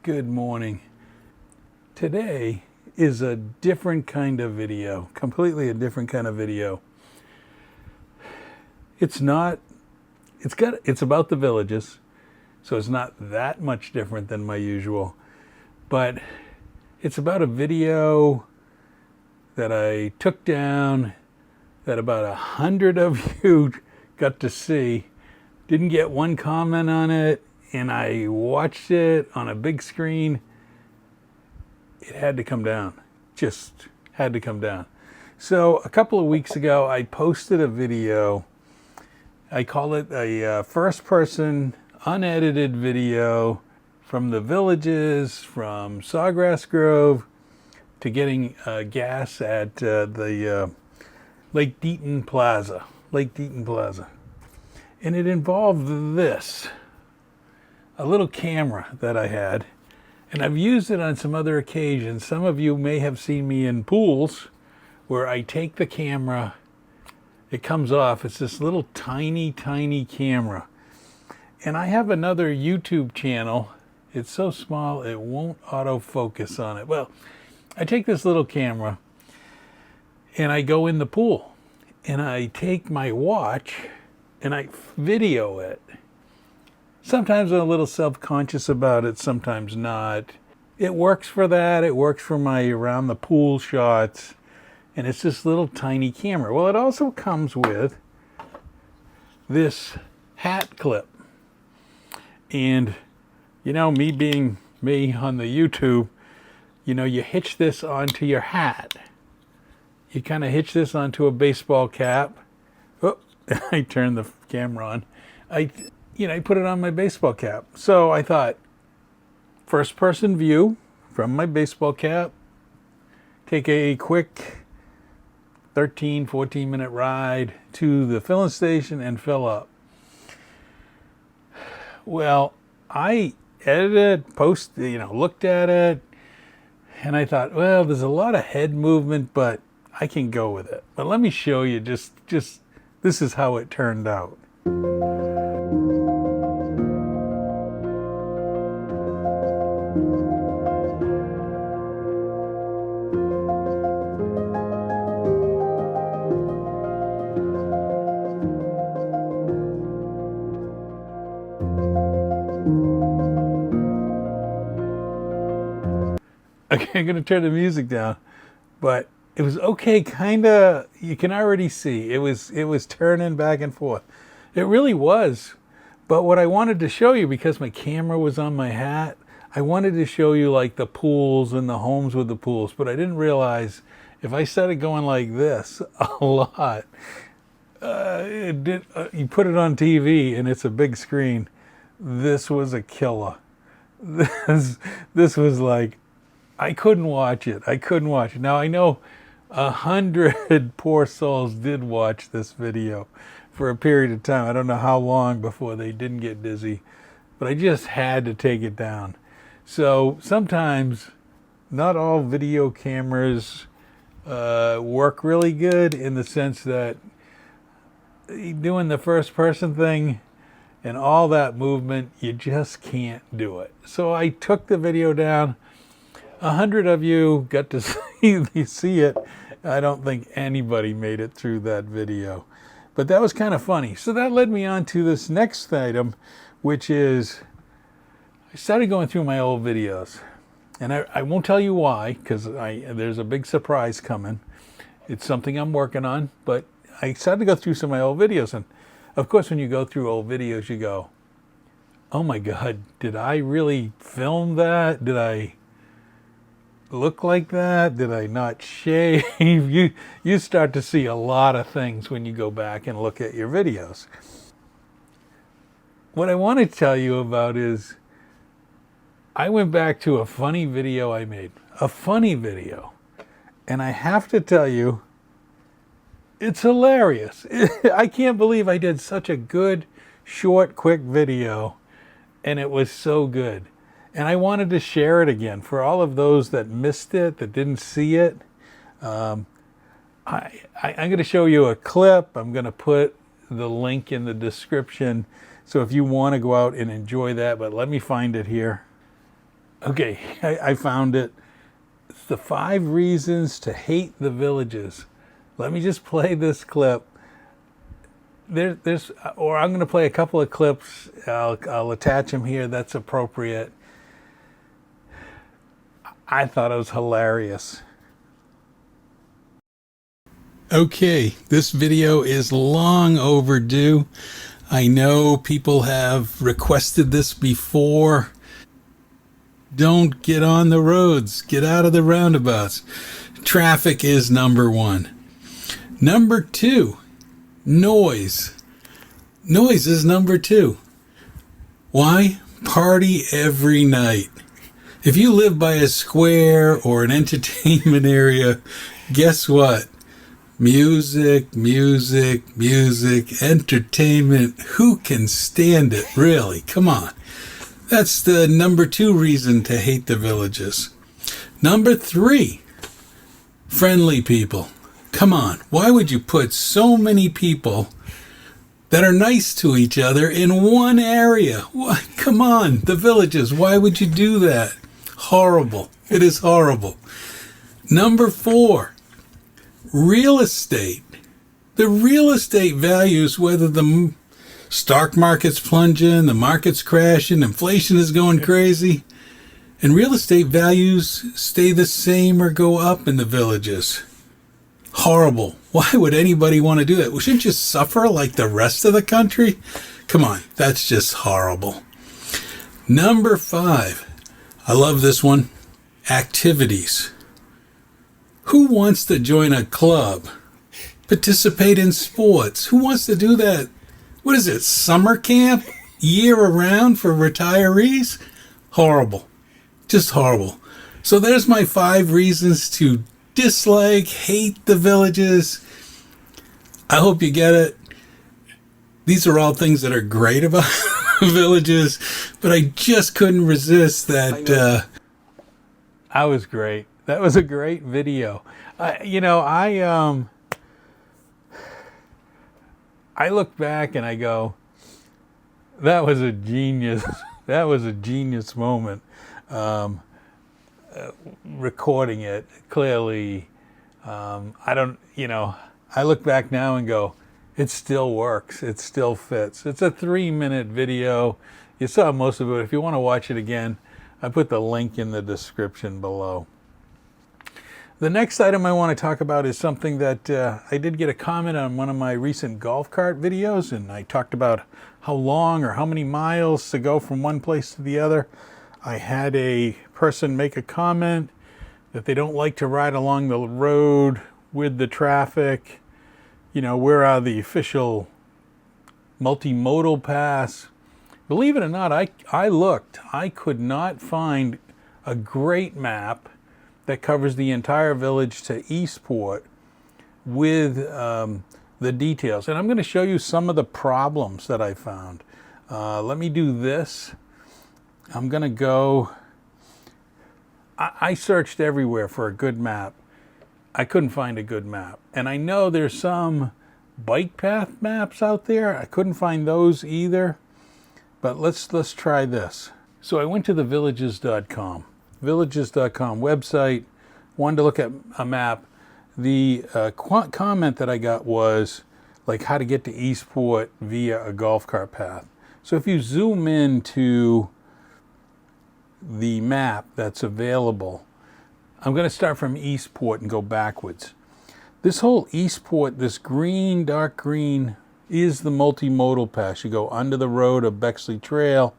Good morning. Today is a different kind of video, completely a different kind of video. It's about the villages, so it's not that much different than my usual, but it's about a video that I took down that about 100 of you got to see. Didn't get one comment on it, and I watched it on a big screen. It had to come down. Just had to come down. So a couple of weeks ago, I posted a video. I call it a first-person, unedited video from the villages, from Sawgrass Grove to getting gas at the Lake Deaton Plaza. And it involved this. A little camera that I had, and I've used it on some other occasions. Some of you may have seen me in pools where I take the camera, it comes off. It's this little tiny camera. And I have another YouTube channel. It's so small it won't autofocus on it. Well, I take this little camera and I go in the pool and I take my watch and I video it. Sometimes I'm a little self-conscious about it, sometimes not. It works for that. It works for my around the pool shots. And it's this little tiny camera. Well, it also comes with this hat clip. And, you know, me being me on the YouTube, you know, you hitch this onto your hat. You kind of hitch this onto a baseball cap. Oh, I turned the camera on. I put it on my baseball cap. So I thought, first person view from my baseball cap, take a quick 13, 14 minute ride to the filling station and fill up. Well, I edited, looked at it, and I thought, well, there's a lot of head movement, but I can go with it. But let me show you just this is how it turned out. Okay, I'm going to turn the music down, but it was okay, kind of. You can already see it was turning back and forth. It really was. But what I wanted to show you, because my camera was on my hat, I wanted to show you like the pools and the homes with the pools, but I didn't realize if I started going like this a lot, you put it on TV and it's a big screen. This was a killer. This was like, I couldn't watch it. Now I know 100 poor souls did watch this video for a period of time. I don't know how long before they didn't get dizzy, but I just had to take it down. So sometimes not all video cameras work really good, in the sense that doing the first person thing and all that movement, you just can't do it. So I took the video down. 100 of you got to see it. I don't think anybody made it through that video. But that was kind of funny. So that led me on to this next item, which is I started going through my old videos. And I won't tell you why, because there's a big surprise coming. It's something I'm working on. But I started to go through some of my old videos. And, of course, when you go through old videos, you go, oh, my God, did I really film that? Did I look like that? Did I not shave? You start to see a lot of things when you go back and look at your videos. What I want to tell you about is I went back to a funny video I made. A funny video. And I have to tell you, it's hilarious. I can't believe I did such a good, short, quick video, and it was so good. And I wanted to share it again for all of those that missed it, that didn't see it. I'm going to show you a clip. I'm going to put the link in the description. So if you want to go out and enjoy that, but let me find it here. Okay, I found it. It's the 5 reasons to hate the villages. Let me just play this clip. Or I'm going to play a couple of clips. I'll attach them here. That's appropriate. I thought it was hilarious. Okay, this video is long overdue. I know people have requested this before. Don't get on the roads. Get out of the roundabouts. Traffic is number 1. Number 2, noise. Noise is number 2. Why? Party every night. If you live by a square or an entertainment area, guess what? Music, music, music, entertainment. Who can stand it, really? Come on. That's the number 2 reason to hate the villages. Number 3, friendly people. Come on, why would you put so many people that are nice to each other in one area? Why? Come on, the villages, why would you do that? Horrible. It is horrible. Number 4, real estate. The real estate values, whether the stock market's plunging, the market's crashing, inflation is going crazy, and real estate values stay the same or go up in the villages. Horrible. Why would anybody want to do that? We shouldn't just suffer like the rest of the country. Come on, that's just horrible. Number 5, I love this one, activities. Who wants to join a club, participate in sports? Who wants to do that? What is it, summer camp, year around for retirees? Horrible. Just horrible. So there's my 5 reasons to dislike, hate the villages. I hope you get it. These are all things that are great about villages, but I just couldn't resist that. I was great. That was a great video. I look back and I go, that was a genius. That was a genius moment. Recording it clearly. I look back now and go, it still works. It still fits. It's a 3-minute video. You saw most of it. If you want to watch it again, I put the link in the description below. The next item I want to talk about is something that I did get a comment on one of my recent golf cart videos, and I talked about how long or how many miles to go from one place to the other. I had a person make a comment that they don't like to ride along the road with the traffic. Where are the official multimodal paths? Believe it or not, I looked. I could not find a great map that covers the entire village to Eastport with the details. And I'm going to show you some of the problems that I found. Let me do this. I'm going to go. I searched everywhere for a good map. I couldn't find a good map. And I know there's some bike path maps out there. I couldn't find those either. But let's try this. So I went to the villages.com website, wanted to look at a map. The comment that I got was like how to get to Eastport via a golf cart path. So if you zoom into the map that's available, I'm going to start from Eastport and go backwards. This whole Eastport, this green, dark green, is the multimodal pass. You go under the road of Bexley Trail,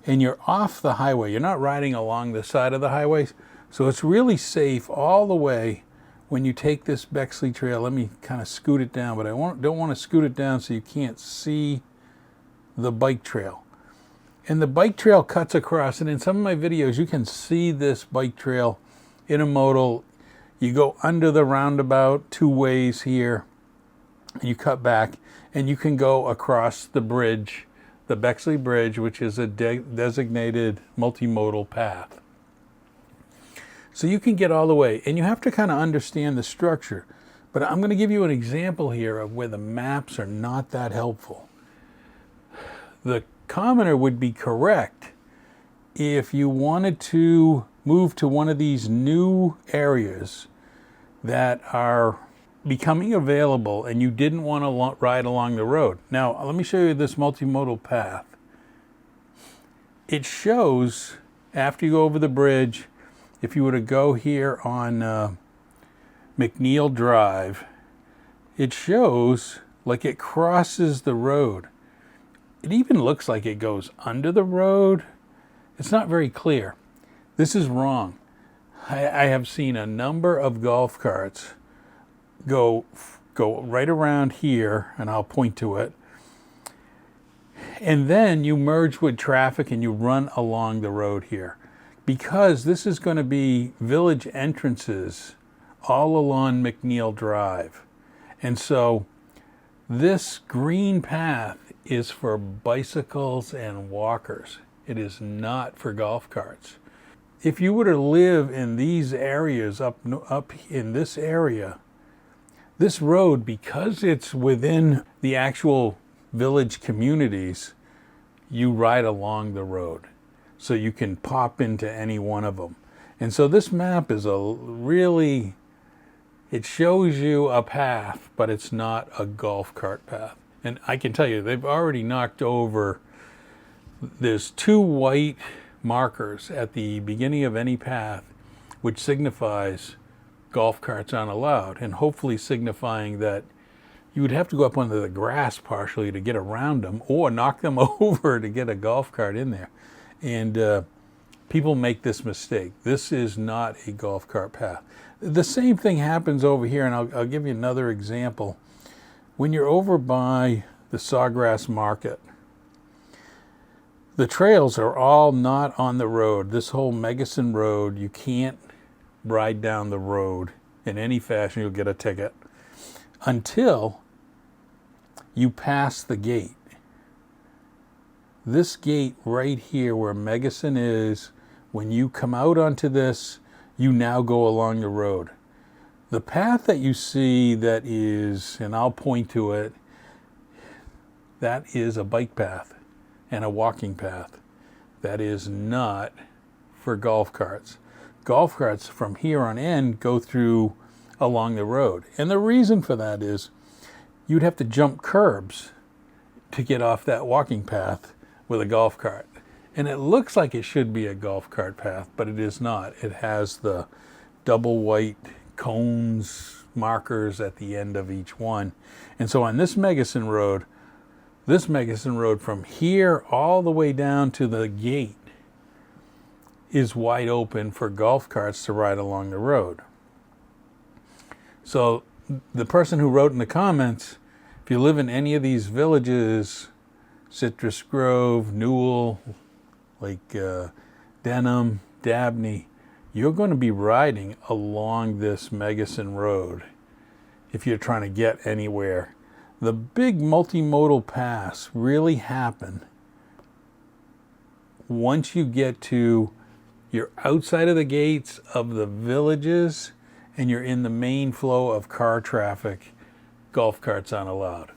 and you're off the highway. You're not riding along the side of the highways. So it's really safe all the way when you take this Bexley Trail. Let me kind of scoot it down, but I don't want to scoot it down so you can't see the bike trail. And the bike trail cuts across, and in some of my videos, you can see this bike trail intermodal. You go under the roundabout 2 ways here, and you cut back, and you can go across the bridge, the Bexley Bridge, which is a designated multimodal path. So you can get all the way, and you have to kind of understand the structure. But I'm going to give you an example here of where the maps are not that helpful. The commenter would be correct if you wanted to move to one of these new areas that are becoming available and you didn't want to ride along the road. Now, let me show you this multimodal path. It shows, after you go over the bridge, if you were to go here on McNeil Drive, it shows like it crosses the road. It even looks like it goes under the road. It's not very clear. This is wrong. I have seen a number of golf carts go right around here, and I'll point to it. And then you merge with traffic and you run along the road here. Because this is going to be village entrances all along McNeil Drive. And so this green path is for bicycles and walkers. It is not for golf carts. If you were to live in these areas, up in this area, this road, because it's within the actual village communities, you ride along the road. So you can pop into any one of them. And so this map is it shows you a path, but it's not a golf cart path. And I can tell you, they've already knocked over, there's 2 white markers at the beginning of any path, which signifies golf carts aren't allowed, and hopefully signifying that you would have to go up under the grass partially to get around them, or knock them over to get a golf cart in there. And people make this mistake. This is not a golf cart path. The same thing happens over here, and I'll give you another example. When you're over by the Sawgrass Market, the trails are all not on the road. This whole Megason Road, you can't ride down the road in any fashion. You'll get a ticket until you pass the gate. This gate right here where Megason is, when you come out onto this, you now go along the road. The path that you see that is, and I'll point to it, that is a bike path and a walking path. That is not for golf carts. Golf carts from here on in go through along the road. And the reason for that is you'd have to jump curbs to get off that walking path with a golf cart. And it looks like it should be a golf cart path, but it is not. It has the double white cones, markers at the end of each one. And so on this Megason Road from here all the way down to the gate is wide open for golf carts to ride along the road. So the person who wrote in the comments, if you live in any of these villages, Citrus Grove, Newell, like Denham, Dabney, you're going to be riding along this Megason Road if you're trying to get anywhere. The big multimodal paths really happen once you get to, you're outside of the gates of the villages and you're in the main flow of car traffic. Golf carts aren't allowed.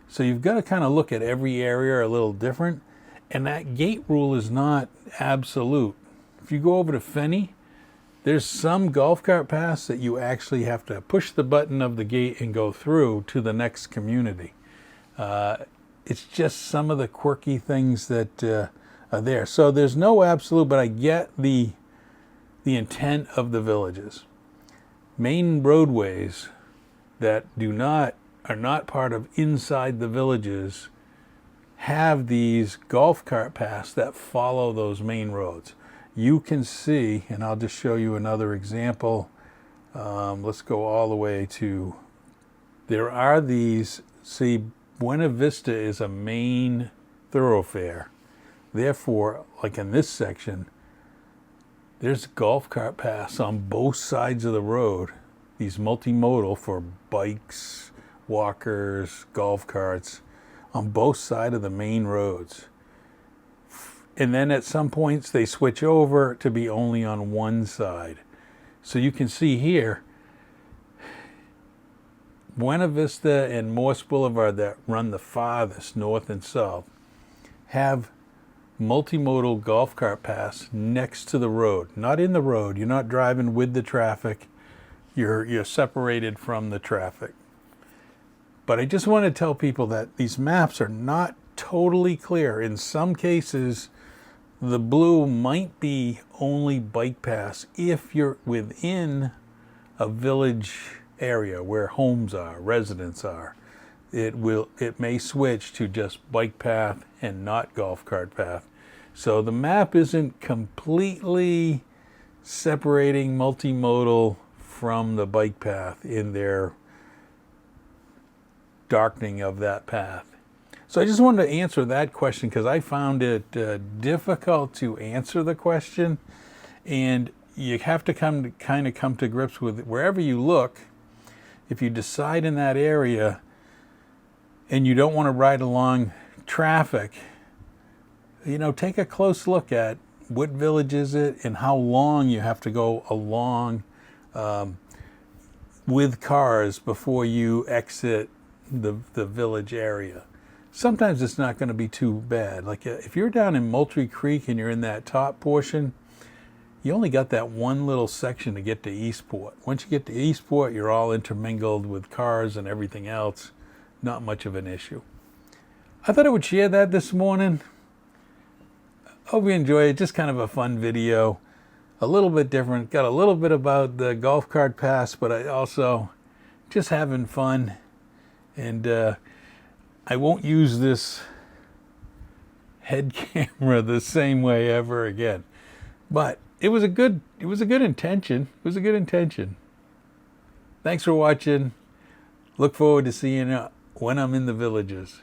So you've got to kind of look at every area a little different, and that gate rule is not absolute. If you go over to Fenney, there's some golf cart paths that you actually have to push the button of the gate and go through to the next community. It's just some of the quirky things that are there. So there's no absolute, but I get the intent of the villages. Main roadways that are not part of inside the villages have these golf cart paths that follow those main roads. You can see, and I'll just show you another example. Let's go all the way to, there are these, see, Buena Vista is a main thoroughfare. Therefore, like in this section, there's golf cart paths on both sides of the road. These multimodal for bikes, walkers, golf carts, on both sides of the main roads. And then at some points they switch over to be only on one side. So you can see here, Buena Vista and Morse Boulevard that run the farthest north and south have multimodal golf cart paths next to the road, not in the road. You're not driving with the traffic. You're separated from the traffic. But I just want to tell people that these maps are not totally clear. In some cases, the blue might be only bike paths if you're within a village area where homes are, residents are. It may switch to just bike path and not golf cart path. So the map isn't completely separating multimodal from the bike path in their darkening of that path. So I just wanted to answer that question because I found it difficult to answer the question, and you have to come to grips with wherever you look. If you decide in that area and you don't want to ride along traffic, take a close look at what village is it and how long you have to go along with cars before you exit the village area. Sometimes it's not going to be too bad. Like if you're down in Moultrie Creek and you're in that top portion, you only got that one little section to get to Eastport. Once you get to Eastport, you're all intermingled with cars and everything else. Not much of an issue. I thought I would share that this morning. Hope you enjoy it. Just kind of a fun video. A little bit different. Got a little bit about the golf cart pass, but I also just having fun. And I won't use this head camera the same way ever again. But it was a good intention. It was a good intention. Thanks for watching. Look forward to seeing you when I'm in the villages.